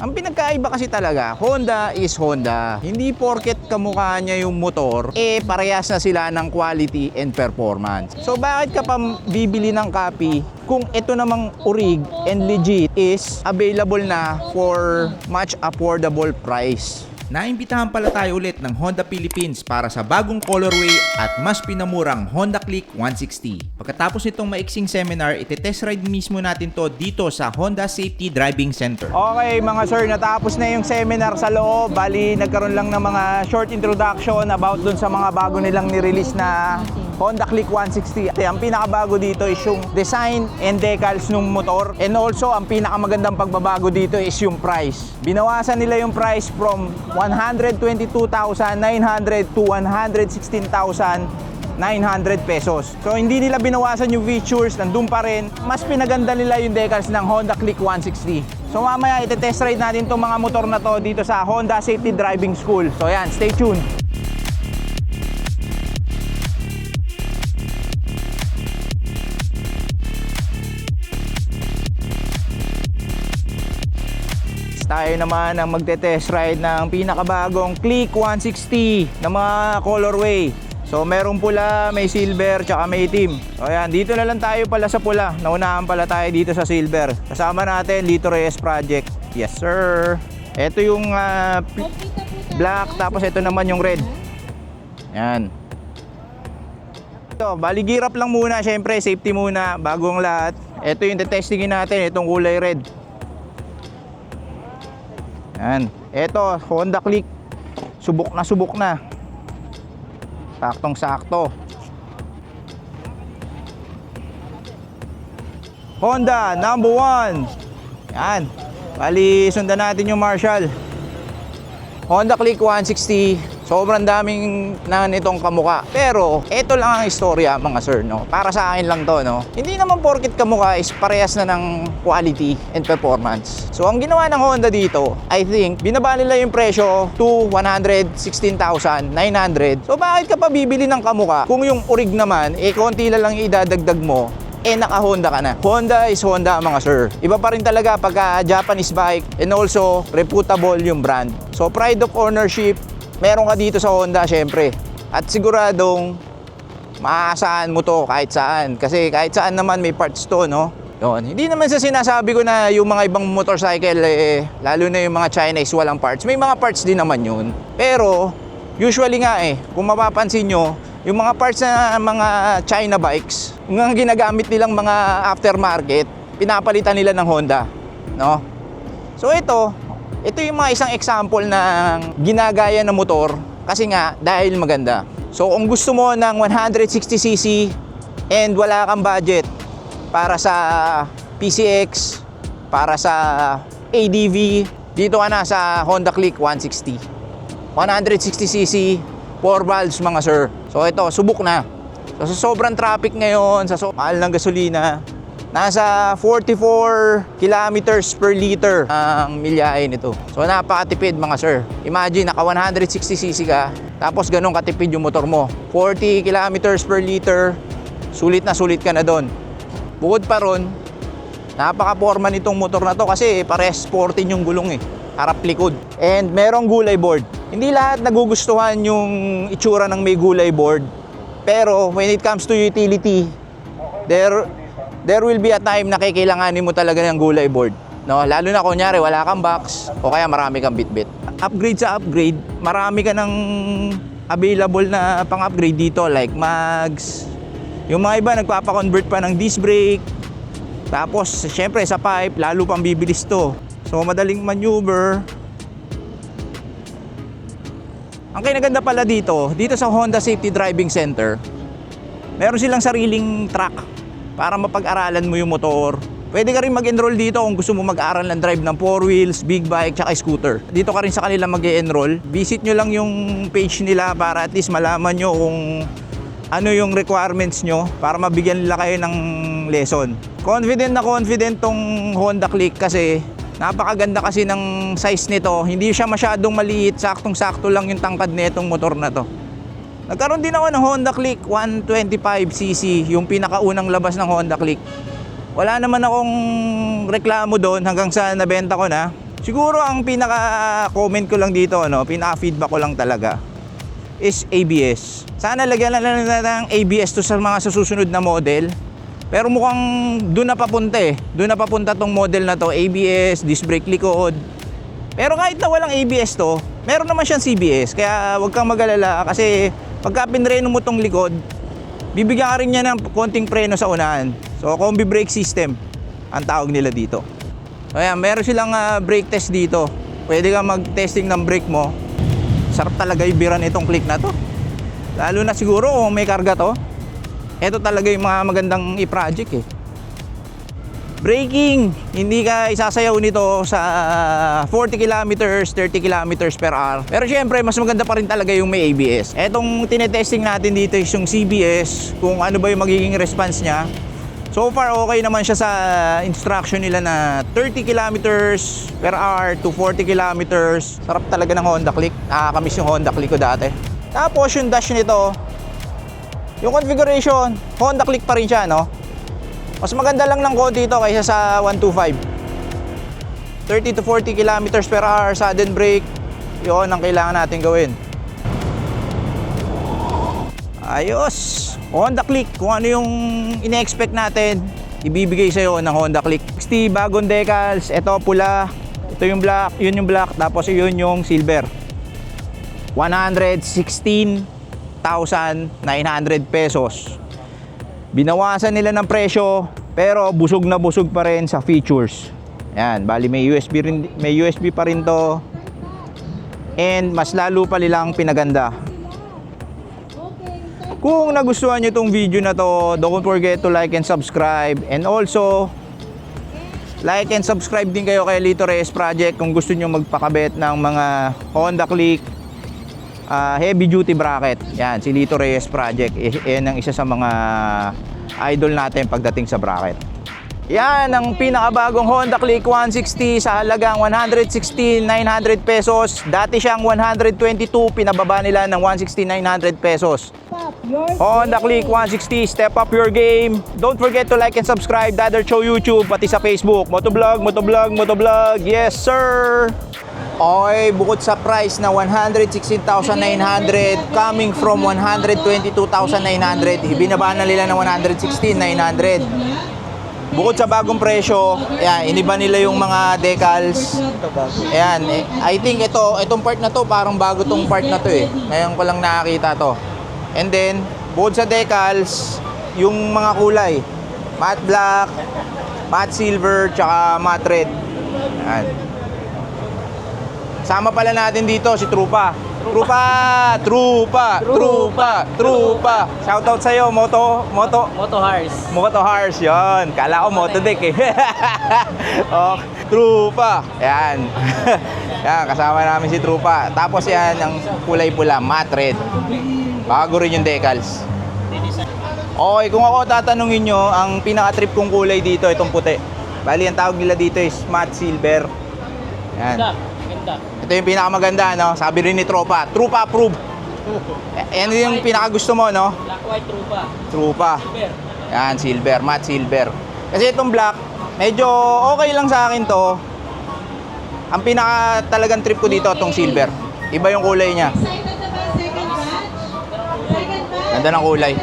Ang pinagkaiba kasi talaga, Honda is Honda. Hindi porket kamukha niya yung motor, parehas na sila ng quality and performance. So bakit ka pa bibili ng copy kung ito namang orig and legit is available na for much affordable price? Naimbitahan pala tayo ulit ng Honda Philippines para sa bagong colorway at mas pinamurang Honda Click 160. Pagkatapos nitong maiksing seminar, itetest ride mismo natin to dito sa Honda Safety Driving Center. Okay mga sir, natapos na yung seminar sa loob. Bali, nagkaroon lang ng mga short introduction about dun sa mga bago nilang nirelease na Honda Click 160. Ang pinakabago dito is yung design and decals ng motor. And also, ang pinakamagandang pagbabago dito is yung price. Binawasan nila yung price from 122,900 to 116,900 pesos. So hindi nila binawasan yung features, nandun pa rin. Mas pinaganda nila yung decals ng Honda Click 160. So mamaya ite-test ride natin itong mga motor na to dito sa Honda Safety Driving School. So yan, stay tuned. Tayo naman ang magte-test ride ng pinakabagong Click 160 na mga colorway. So meron pula, may silver, tsaka may itim. So ayan, dito na lang tayo pala sa pula. Naunahan pala tayo dito sa silver. Kasama natin Lito Reyes Project. Yes sir. Ito yung black, tapos ito naman yung red. Ayan. Ito, bali gear up lang muna, syempre safety muna bago ang lahat. Ito yung testingin natin, itong kulay red. Yan. Ito, Honda Click. Subok na subok na. Saktong sakto. Honda number 1. Yan. Bali, sundan natin yung Marshall. Honda Click 160. Sobrang daming na nitong kamuka. Pero, ito lang ang istorya mga sir, no? Para sa akin lang to, no? Hindi naman porket kamuka is parehas na ng quality and performance. So, ang ginawa ng Honda dito, I think, binaba nila yung presyo to 116,900. So, bakit ka pa bibili ng kamuka? Kung yung orig naman, konti lang idadagdag mo, naka-Honda ka na. Honda is Honda mga sir. Iba pa rin talaga pagka Japanese bike and also reputable yung brand. So, pride of ownership, meron ka dito sa Honda syempre. At siguradong maaasahan mo to kahit saan. Kasi kahit saan naman may parts to, no? Yun. Hindi naman sa sinasabi ko na yung mga ibang motorcycle, lalo na yung mga Chinese, walang parts. May mga parts din naman yun. Pero, usually nga kung mapapansin nyo, yung mga parts na mga China bikes, yung mga ginagamit nilang mga aftermarket, pinapalitan nila ng Honda, no? So ito yung mga isang example ng ginagaya na motor kasi nga dahil maganda. So kung gusto mo ng 160cc and wala kang budget para sa PCX, para sa ADV, dito ka na sa Honda Click 160. 160cc, 4 valves mga sir. So ito, subok na. So sa sobrang traffic ngayon, sa mahal ng gasolina, nasa 44 kilometers per liter ang milyahe nito. So napakatipid mga sir. Imagine, naka 160cc ka, tapos ganun katipid yung motor mo. 40 kilometers per liter, sulit na sulit ka na doon. Bukod pa ron, napaka-forma nitong motor na to kasi pares sporty yung gulong harap likod. And merong gulay board. Hindi lahat nagugustuhan yung itsura ng may gulay board. Pero when it comes to utility, there will be a time na kailanganin mo talaga ng gulay board, no? Lalo na kunyari wala kang box o kaya marami kang bitbit. Upgrade sa upgrade, marami ka ng available na pang-upgrade dito like mags. Yung mga iba nagpapa-convert pa ng disc brake. Tapos syempre sa pipe lalo pang bibilis to. So madaling maneuver. Ang kinaganda pala dito sa Honda Safety Driving Center, meron silang sariling track para mapag-aralan mo yung motor. Pwede ka rin mag-enroll dito kung gusto mo mag-aral ng drive ng 4 wheels, big bike, tsaka scooter. Dito ka rin sa kanila mag-enroll. Visit nyo lang yung page nila para at least malaman nyo kung ano yung requirements nyo para mabigyan nila kayo ng lesson. Confident na confident tong Honda Click kasi napakaganda kasi ng size nito. Hindi siya masyadong maliit, saktong-sakto lang yung tangkad nitong motor na to. Nagkaroon din ako ng Honda Click 125cc, yung pinakaunang labas ng Honda Click. Wala naman akong reklamo doon hanggang sa nabenta ko na. Siguro ang pinaka-comment ko lang dito, ano, pinaka-feedback ko lang talaga is ABS. Sana lagyan na lang ng ABS to sa mga susunod na model. Pero mukhang doon na papunta eh. Doon na papunta tong model na to, ABS, disc brake likod. Pero kahit na walang ABS to, meron naman siyang CBS. Kaya huwag kang mag-alala kasi pagka pinreno mo tong likod, bibigyan ka rin niya ng konting preno sa unahan. So combi brake system ang tawag nila dito. Ayan, meron silang brake test dito. Pwede kang mag-testing ng brake mo. Sarap talaga ibiran itong click na to. Lalo na siguro kung may karga to. Ito talaga yung mga magandang i-project eh. Braking, hindi ka isasayaw nito sa 40 kilometers, 30 kilometers per hour. Pero syempre, mas maganda pa rin talaga yung may ABS. Etong tinetesting natin dito is yung CBS, kung ano ba yung magiging response niya. So far, okay naman siya sa instruction nila na 30 kilometers per hour to 40 kilometers. Sarap talaga ng Honda Click. Nakakamiss yung Honda Click ko dati. Tapos yung dash nito, yung configuration, Honda Click pa rin siya, no? Mas maganda lang ng konti ito kaysa sa 125. 30 to 40 kilometers per hour, sudden brake. Yun ang kailangan natin gawin. Ayos! Honda Click, kung ano yung ine-expect natin, ibibigay sa'yo ng Honda Click. 60 bagong decals, ito pula, ito yung black, yun yung black, tapos yun yung silver. 116,900 pesos. Binawasan nila ng presyo pero busog na busog pa rin sa features. Yan, bali may USB pa rin to. And mas lalo pa nilang pinaganda. Kung nagustuhan niyo tong video na to, don't forget to like and subscribe. And also, like and subscribe din kayo kay Lito Reyes Project kung gusto niyo magpakabit ng mga Honda Click heavy duty bracket. Yan, si Lito Reyes Project. Yan ang isa sa mga idol natin pagdating sa bracket. Yan ang pinakabagong Honda Click 160 sa halagang 116,900 pesos. Dati siyang 122, pinababa nila ng 116,900 pesos. Honda Click 160, step up your game. Don't forget to like and subscribe Dadder Show YouTube, pati sa Facebook. Motovlog. Yes sir! Okay, bukod sa price na 116,900 coming from 122,900, ibinaba na nila ng 116,900. Bukod sa bagong presyo, yan, iniba nila yung mga decals. Ayan, I think itong part na to, parang bago tong part na to eh. Ngayon ko lang nakakita to. And then, bukod sa decals, yung mga kulay, matte black, matte silver, tsaka matte red. Ayan. Sama pala natin dito si Trupa. Trupa. Shoutout sa'yo, Moto Hars, yun. Kala ko Motodeck eh. Oh, Trupa. Yan. Yan, kasama namin si Trupa. Tapos yan, ang kulay pula, matte red. Bago rin yung decals. Okay, kung ako tatanungin nyo, ang pinaka-trip kong kulay dito, itong puti. Bali, ang tawag nila dito is matte silver. Yan. Ito yung pinakamaganda, no? Sabi rin ni Trupa approve. Yan yung pinakagusto mo, no? Black, white, Trupa. silver. Yan, silver, matte silver. Kasi itong black, medyo okay lang sa akin to. Ang pinaka talagang trip ko dito, itong silver. Iba yung kulay niya. Ganda ng kulay.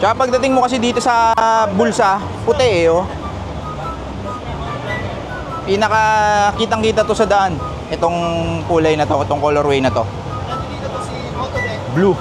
Tsaka pagdating mo kasi dito sa bulsa, puti eh, oh. Pinaka kitang-kita to sa daan. Itong kulay na to, itong colorway na to. Blue.